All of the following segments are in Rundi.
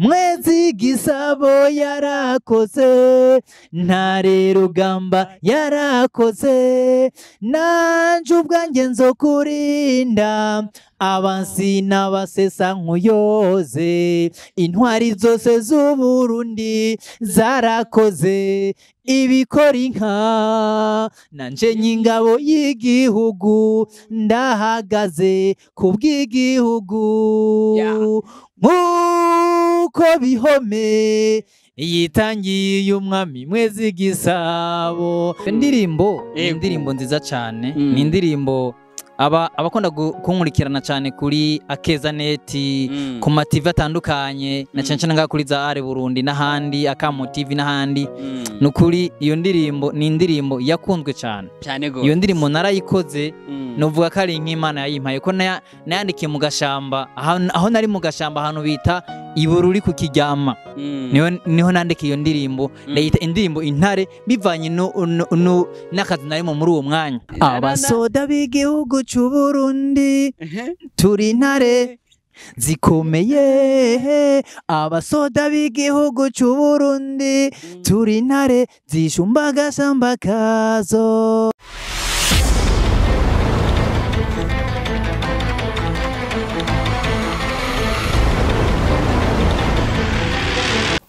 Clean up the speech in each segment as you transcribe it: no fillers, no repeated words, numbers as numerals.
Mwezi Gisabo yarakoze, Ntare Rugamba yarakoze, nanje ubwanjye nzokurinda abansi n'abasesa nkuyoze, intwari zose z'Uburundi zarakoze ibikora inka, nanje nyingabo y'igihugu ndahagaze kubw'igihugu, nkuko Bihome yitangiye umwami Mwezi Gisabo. Indirimbo indirimbo nziza cyane, ni indirimbo abakunda kunkurikirana cyane kuri Akeza Net ku ma TV atandukanye na cyane cyane kuri za Are Burundi n'ahandi Akamo TV n'ahandi, nukuri iyo ndirimbo ni indirimbo yakunzwe cyane. Iyo ndirimbo narayikoze novuga ko ari nk'Imana yayimpaye ko nayandikiye mu gashamba, aho nari mu gashamba ahantu bita Ibururi ku Kiryama, niho nandika iyo ndirimbo, ndayita indirimbo Intare bivanye n'akazi narimo muri uwo mwanya. Abasoda b'igihugu cy'u Burundi turi intare zikomeye, abasoda b'igihugu cy'u Burundi turi intare zishumba agashamba kazo.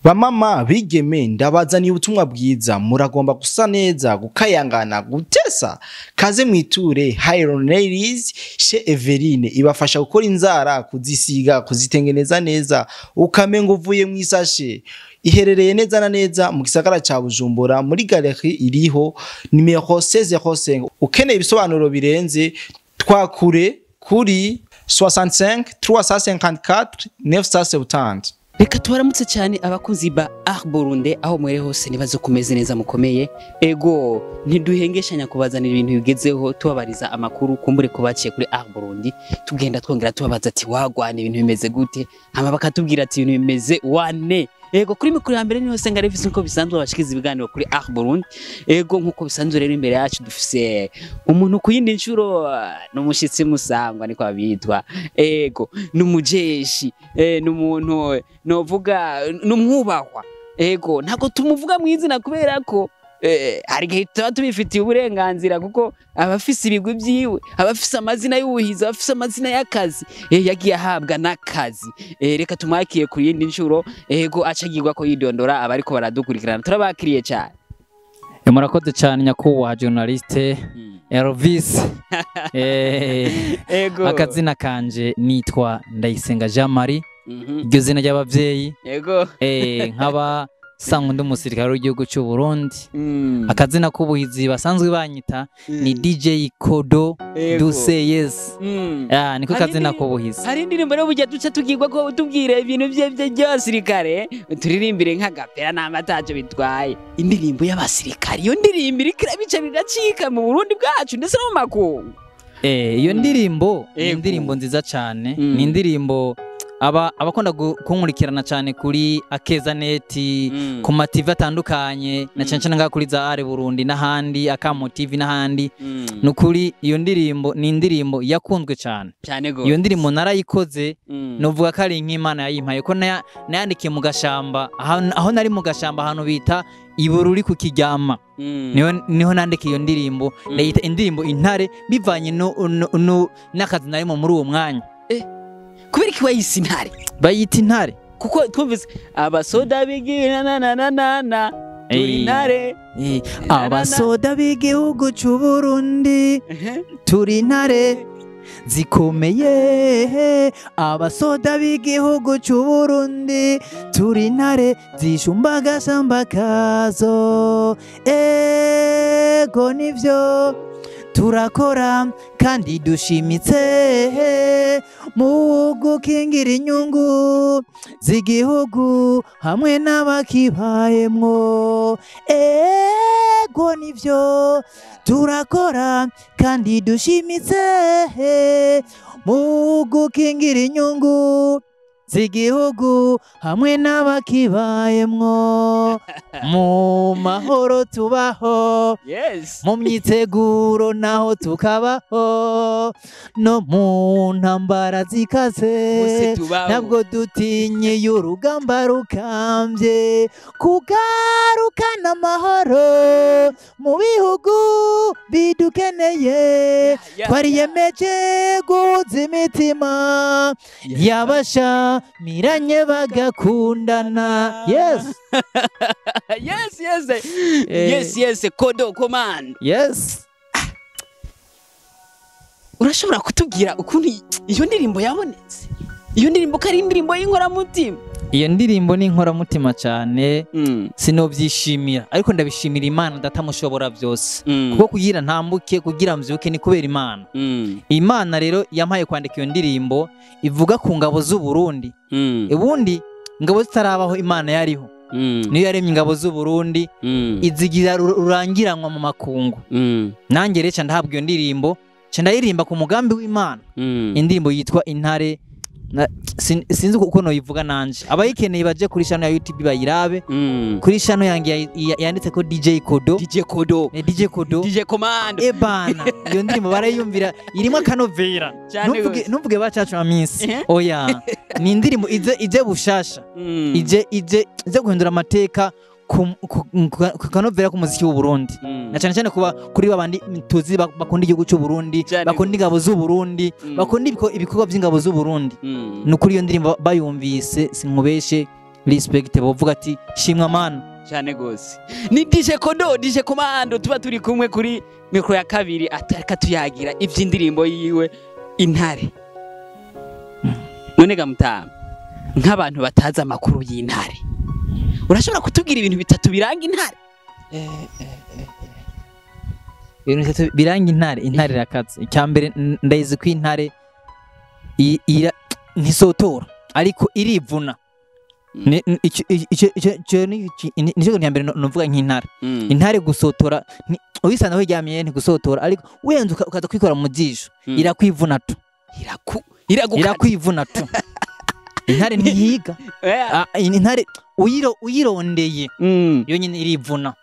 Bamama bigeme ndabazaniye ubutumwa bwiza, muragomba gusa neza, gukayangana, gutesa, kaze mwiture Hiron Ladies chez Everine, ibafasha gukora inzara, kuzisiga, kuzitengeneza neza ukamenga uvuye mwisashe. Iherereye neza na neza mu gisagara ca Bujumbura muri galerie iriho numero 1605. Ukeneye ibisobanuro birenze twakure kuri 65 354 970. Reka tubaramutse cyane abakunzi ba Art Burundi aho mwere hose nibazo kumeze neza mukomeye. Ego ntiduhengeshanya kubazanira ibintu bigezeho, tubabariza amakuru kumbure ko baciye kuri Art Burundi, tugenda twongera tubabaza ati wagwana ibintu bimeze gute, hama bakatubwira ati ibintu bimeze wane. Ego kuri mikuru ya mbere niho senga revisi nko bisanzwe bashikiza ibiganiro kuri Art Burundi. Ego nkuko bisanzwe rero imbere yacu dufise umuntu kuyindi ncuro n'umushitsi musangwa niko abitwa. Ego n'umujeshi, n'umuntu novuga n'umwubahwa. Ego ntago tumuvuga mu izina kubera ko hari gihe tuba tubifitiye uburenganzira kuko abafise ibigwi byiwe, abafise amazina y'ubuhizi, abafise amazina y'akazi yagiye ahabwa n'akazi. Reka tumwakiye kuri yindi ncuro. Ego acagirwa ko yidondora abariko baradukurikirana, turabakiriye cyane. Murakoze cyane nyakubahwa journaliste Elvis. Ego akazina kanje nitwa Ndayisenga Jean Marie, iryo zina ry'abavyeyi. Ego nkaba sangwa ndi umusirikare w'igihugu cy'u Burundi. Akazina k'ubuhizi basanzwe banyita ni DJ Kodo Duse Yes. Niko kazina k'ubuhizi. Hari indirimbo rero bujya duca tugirwa ko tubwire ibintu by'abasirikare, turirimbire nk'agapera n'amataje bitwaye. Indirimbo y'abasirikare, iyo ndirimbo bica biracika mu Burundi bwacu ndetse no mu makungu. Iyo ndirimbo ni indirimbo nziza cyane, ni indirimbo abakunda kunkurikirana cyane kuri Akeza Net ku ma TV atandukanye na cyane cyane kuri za Are Burundi n'ahandi Akamo TV n'ahandi, nukuri iyo ndirimbo ni indirimbo yakunzwe cyane. Iyo ndirimbo narayikoze novuga ko ari nk'Imana yayimpaye ko nayandikiye mu gashamba, aho nari mu gashamba ahantu bita Ibururi ku Kiryama, niho nandika iyo ndirimbo, ndayita indirimbo Intare bivanye n'akazi narimo muri uwo mwanya. Kubera iki wayise Intare? Bayita Intare kuko twumvise abasoda bigina turi intare. Abasoda b'igihugu cy'u Burundi turi intare zikomeye, abasoda b'igihugu cy'u Burundi turi intare zishumba agashamba kazo. Ego nivyo turakora kandi dushimitse mu gukingira inyungu z'igihugu hamwe n'abakibayemwo. Ego nivyo turakora kandi dushimitse mu gukingira inyungu z'igihugu hamwe n'abakibayemwo mu mahoro tubaho Yes. mu myiteguro naho tukabaho no mu ntambara zikaze Bose tubaho. ntabwo dutinye urugamba rukambye kugarukana amahoro mu bihugu bidukeneye twariyemeje guhuza imitima yabasha miranye bagakundana. Yes. Yes, yes. Yes, yes, Kodo Command. Yes. Urashobora kutubwira ukuntu iyo ndirimbo yabonetse? Iyo ndirimbo ko ari indirimbo y'inkoramutima. Iyo ndirimbo ni inkoramutima cyane sinobyishimira ariko ndabishimira Imana datamushobora byose kuko kugira ntambuke kugira mvyuke ni kubera Imana. Imana rero yampaye kwandika iyo ndirimbo ivuga ku ngabo z'u Burundi. Ubundi ingabo zitarabaho Imana yariho. Niyo yaremye ingabo z'u Burundi izigira rurangiranwa mu makungu. Nanjye rero ndahabwa iyo ndirimbo ndayirimba ku mugambi w'Imana. Indirimbo yitwa Intare. Sinzi uko noyivuga nanje abayikeneye baje kuri channel ya YouTube bayirabe kuri channel yange yanditse ko DJ Kodo DJ Command bana iyo ndirimbo barayumvira irimo akanovera ntuvuge bacacu amisi oya ni indirimbo ije bushasha ije guhindura amateka ku kanovera ku muziki w'u Burundi na cyane kuba kuri babandi tuzi bakunda igihugu cy'u Burundi bakunda ingabo z'u Burundi bakunda ibikorwa by'ingabo z'u Burundi no kuri iyo ndirimbo bayumvise sinkubeshe respect bavuga ati shimwa mana cyane gose ni DJ Command tuba turi kumwe kuri mikro ya kabiri atareka tuyagira ivy'indirimbo yiwe Intare. None gamutama nk'abantu bataza amakuru y'Intare urashobora kutubwira ibintu bitatu biranga Intare? Ibintu bitatu biranga Intare irakatse. Icyambere ndayizi ko Intare ntisotora ariko irivuna. Nicyo cyambere novuga nk'Intare. Intare gusotora ubisana aho iryamiye ntigusotora ariko uyenze ukaza kwikora mu jisho irakwivuna tu. Irakwivuna tu. Intare ntihiga. Intare uyirondeye yo nyine irivuna.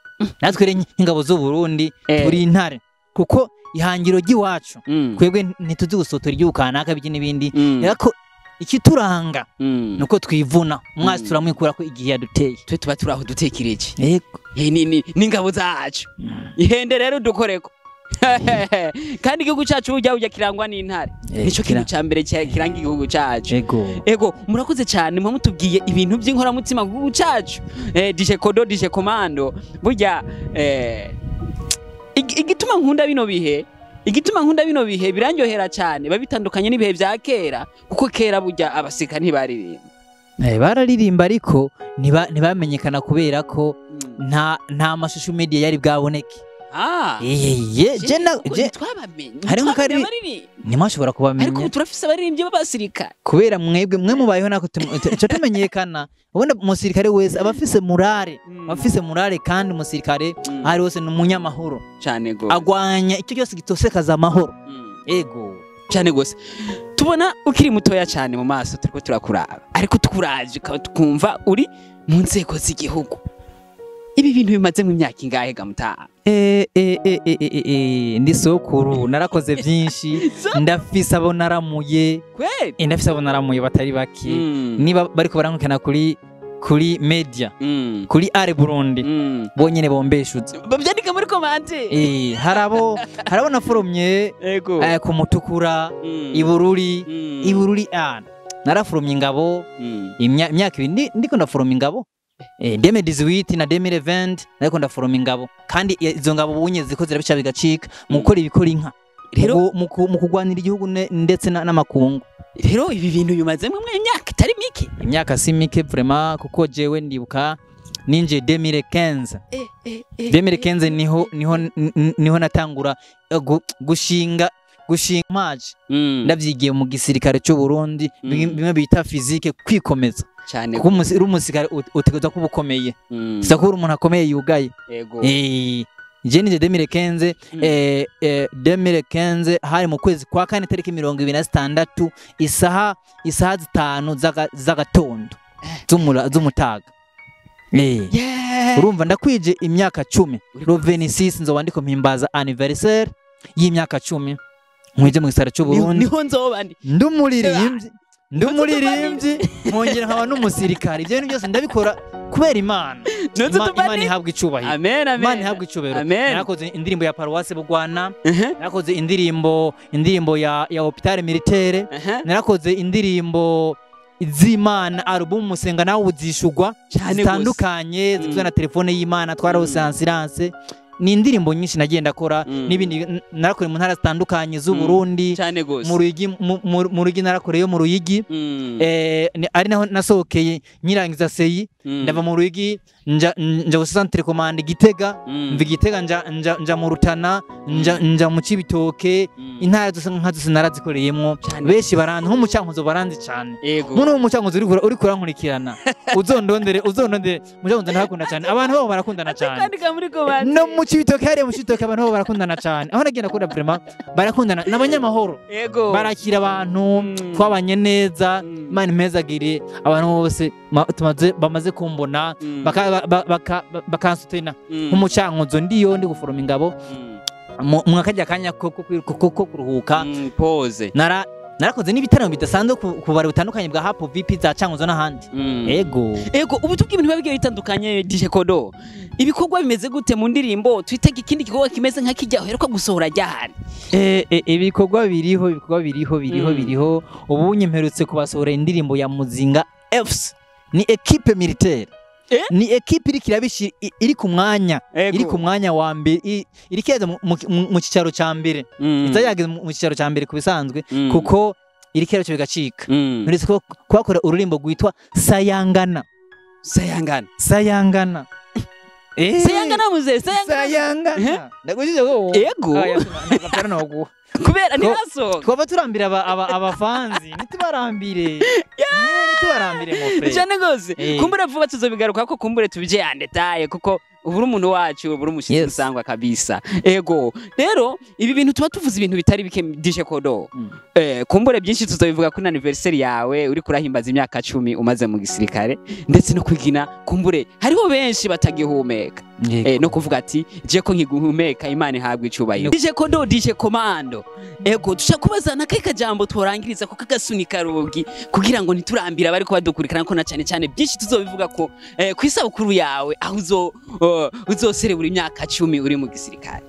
Natwe rero ingabo z'u Burundi turi Intare kuko ihangiro ry'iwacu kwebwe ntituzi gusotora igihugu kanaka biki n'ibindi ariko ikituranga nuko twivuna umwasi turamwikura ko igihe yaduteye twe tuba turaho dutekereje yego ni ingabo zacu ihende rero dukoreko kandi igihugu cyacu ujya kirangwa n'Intare nico kintu cyambere kiranga igihugu cyacu ego murakoze cyane mwe mutubwiye ibintu by'inkoramutima ku gihugu cyacu DJ Command burya igituma nkunda bino bihe birandyohera cyane babitandukanye n'ibihe bya kera kuko kera burya abasika ntibaririmba bararirimba ariko ntibamenyekana kubera ko nta mashusho media yari bwaboneke. Harimo kari nimashobora kubamenya ariko turafise abaririmbye b'abasirikare kubera mwe mubayeho nako tumenyekana ubona umusirikare wese abafise morale kandi umusirikare ari wose n'umunyamahoro cyane go agwanya icyo cyose gitosekaza amahoro ego cyane gose tubona ukiri mutoya cyane mu maso turiko turakuraba ariko tukuraje tukumva uri mu nzego z'igihugu. Ibi bintu bimaze mu myaka ingahe gamutaha? Ndi sokuru narakoze byinshi ndafise abo naramuye ndafise abo naramuye batari baki niba bariko barankana kuri media kuri Are Burundi bonyene bombeshuze babyandika muri comment harabo naforomye ku mutukura ibururi narafurumye ingabo imyaka ibiri ndiko ndaforoma ingabo 2018 na 2020 nariko ndaforoma ingabo kandi izo ngabo bunye zikoze bica bigacika mu gukora ibikora inka rero mu kugwanira igihugu ndetse n'amakungu. Rero ibi bintu yumazemo imyaka itari mike imyaka si mike vraiment kuko jewe ndibuka ninje 2015 niho natangura gushinga maji ndavyigiye mu gisirikare cyo Burundi bimwe bita physique kwikomeza cyane kuko umusirikare utegerezwa kuba ukomeye sakura umuntu akomeye yugaye je nije 2015 2015 hari mu kwezi kwa kane tariki 26 isaha 5 z'agatondo z'umutaga urumva ndakwije imyaka 10 ro 26 nzo wandiko mpimbaza anniversaire y'imyaka 10 mwije mu gisara cyo Burundi niho nzobandi ndumuririmbyi mwongera nkaba n'umusirikare ibyo byose ndabikora kubera Imana ihabwa icubahiro Imana ihabwa icubahiro narakoze indirimbo ya Paroisse Bugwana narakoze indirimbo ya Hôpital Militaire narakoze indirimbo izimana album musenga nawe uzishugwa zitandukanye zivuzwe na telefone y'Imana twarose silence ni indirimbo nyinshi nagenda akora n'ibindi narakore mu ntara zitandukanye z'u Burundi mu Ruyigi narakoreyo mu Ruyigi ari naho nasohokeye nyirangiza seyi ndava mu Ruyigi nja centre commande Gitega Gitega nja mu Rutana nja mu Cibitoke intara zose nkazo narazikoreyemo beshi barandi nko mu Cyankuzo barandi cyane muno mu Cyankuzo uri kurankurikirana uzondondere mu Cyankuzo ntakunda cyane abantu babo barakundana cyane no mu Cibitoke hari mu Cibitoke abantu babo barakundana cyane aho nagenda kunda vraiment barakundana n'abanyamahoro barakira abantu twabanye neza Imana impezagire abantu bose bamaze kumbona bakansutena nk'umucankuzo ndiyo ndi guforoma ingabo mwakajya kanya ko kuruhuka pause narakoze n'ibitaramo bidasanzwe ku bare butandukanye bwa Hapo VP za Cankuzo n'ahandi ego ubu tubwibintu bibagiye bitandukanye DJ Kodo ibikorwa bimeze gute mu ndirimbo twitega ikindi gikorwa kimeze nka kijya heruka gusohora ryahari ibikorwa biriho ubu nyemperutse kubasohora indirimbo ya Muzinga Fs ni equipe militaire ni equipe iri ku mwanya wa mbere iri keza mu kicaro ca mbere izayageze mu kicaro ca mbere kubisanzwe kuko iri kera cyo bigacika nuretse ko kwakora ururimbo gwitwa Sayangana muze Sayangana ndagujije go ego kubera nibaso twaba turambira abafanzi nitubarambire mofre cyane gose kumbura vuba tuzobigaruka ko kumbure tubije yandetaye kuko uburi umuntu wacu uburi umushitsi usangwa kabisa ego rero ibi bintu tuba tuvuze ibintu bitari bike DJ Kodo kumbure byinshi tuzobivuga kuri anniversaire yawe uri kurahimbaza imyaka 10 umaze mu gisirikare ndetse no kwigina kumbure hariho benshi batagihumeka no kuvuga ati je ko nkiguhumeka Imana ihabwa icubahiro DJ Kodo DJ Komando ego tushakubazana kaka jambo torangiriza ko kagasunika rugi kugira ngo ntiturambira bari ko badukurikirana ko na cyane byinshi tuzobivuga ko kwisabukuru yawe aho uzoserebura imyaka 10 uri mu gisirikare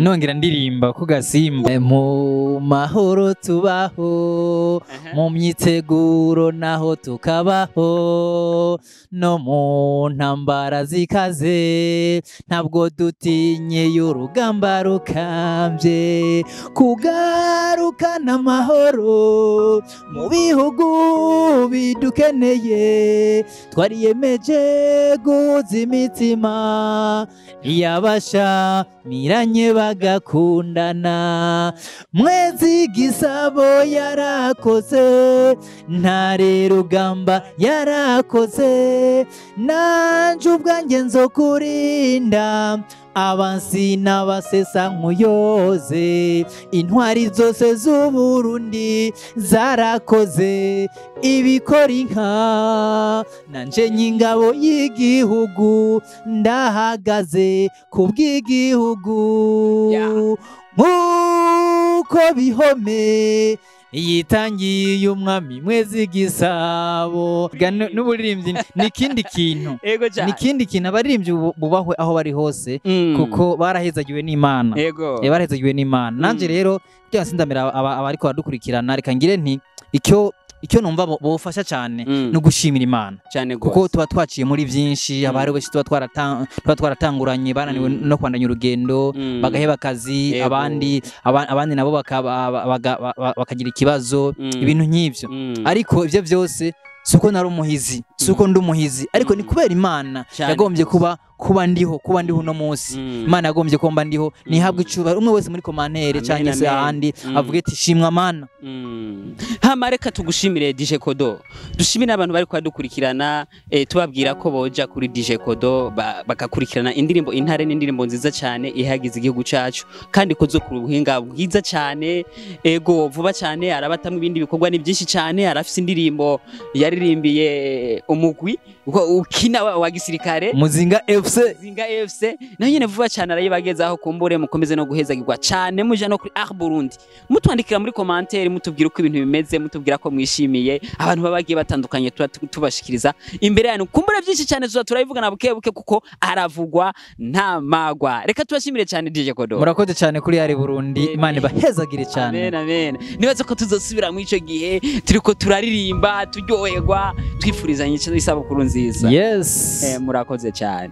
nongera ndirimba ku gasimba mu mahoro tubaho mu myiteguro naho tukabaho no mu ntambara zikaze ntabwo dutinye y'urugamba rukambye kugarukana amahoro mu bihugu bidukeneye twariyemeje guhuza imitima yabasha miranye bagakundana Mwezi Gisabo yarakoze Ntare Rugamba yarakoze nanje ubwanjye nzokurinda abansi n'abasesa nkuyoze intwari zose z'u Burundi zarakoze ibikora inka nanje nyingabo y'igihugu ndahagaze kubw'igihugu nkuko bihome yitangiye umwami Mwezi Gisabo n'uburirimbyi nikindi kintu nikindi kintu abaririmbyi bubahwe aho bari hose kuko barahezagiwe n'Imana barahezagiwe n'Imana nanje rero kugira sindamira abariko badukurikirana reka ngire nti icyo numva bofasha cyane no gushimira Imana kuko tuba twaciye muri byinshi abari bose tuba twaratanguranye bananiwe no kwandanya urugendo bagaheba akazi abandi nabo bakagira ikibazo ibintu nk'ivyo ariko ivyo byose suko nari umuhizi suko ndumuhizi ariko ni kubera Imana yagombye kuba ndiho no munsi Imana yagombye komba ndiho nihabwe icubaro umwe wese muri komantere cyane se ahandi avuga ati shimwa Mana. Hama reka tugushimire DJ Kodo, dushimire abantu bari kwadukurikirana tubabwira ko boja kuri DJ Kodo bakakurikirana indirimbo Intare n'indirimbo nziza cyane ihagize igihugu cacu kandi kozo ku buhinga bwiza cyane ego vuba cyane arabatamwe ibindi bikorwa ni byinshi cyane arafise indirimbo yaririmbiye umugwi ukina wa gisirikare Muzinga FC nayo nyene vuba cyane arayibagezaho kumbure mukomeze no guhezagirwa cyane muje no kuri Art Burundi mutwandikira muri commentaire mutubwira uko ibintu bimeze mutubwira ko mwishimiye abantu babagiye batandukanye tubashikiriza imbere yanyu kumbure byinshi cyane turayivugana buke kuko aravugwa nta magwa. Reka tubashimire cyane DJ Kodo, murakoze cyane kuri Art Burundi Imana ibahezagire cyane. Amen nibaza ko tuzosubira mu ico gihe turiko turaririmba turyoherwa twifurizanye isabukuru nziza. Yes murakoze cyane.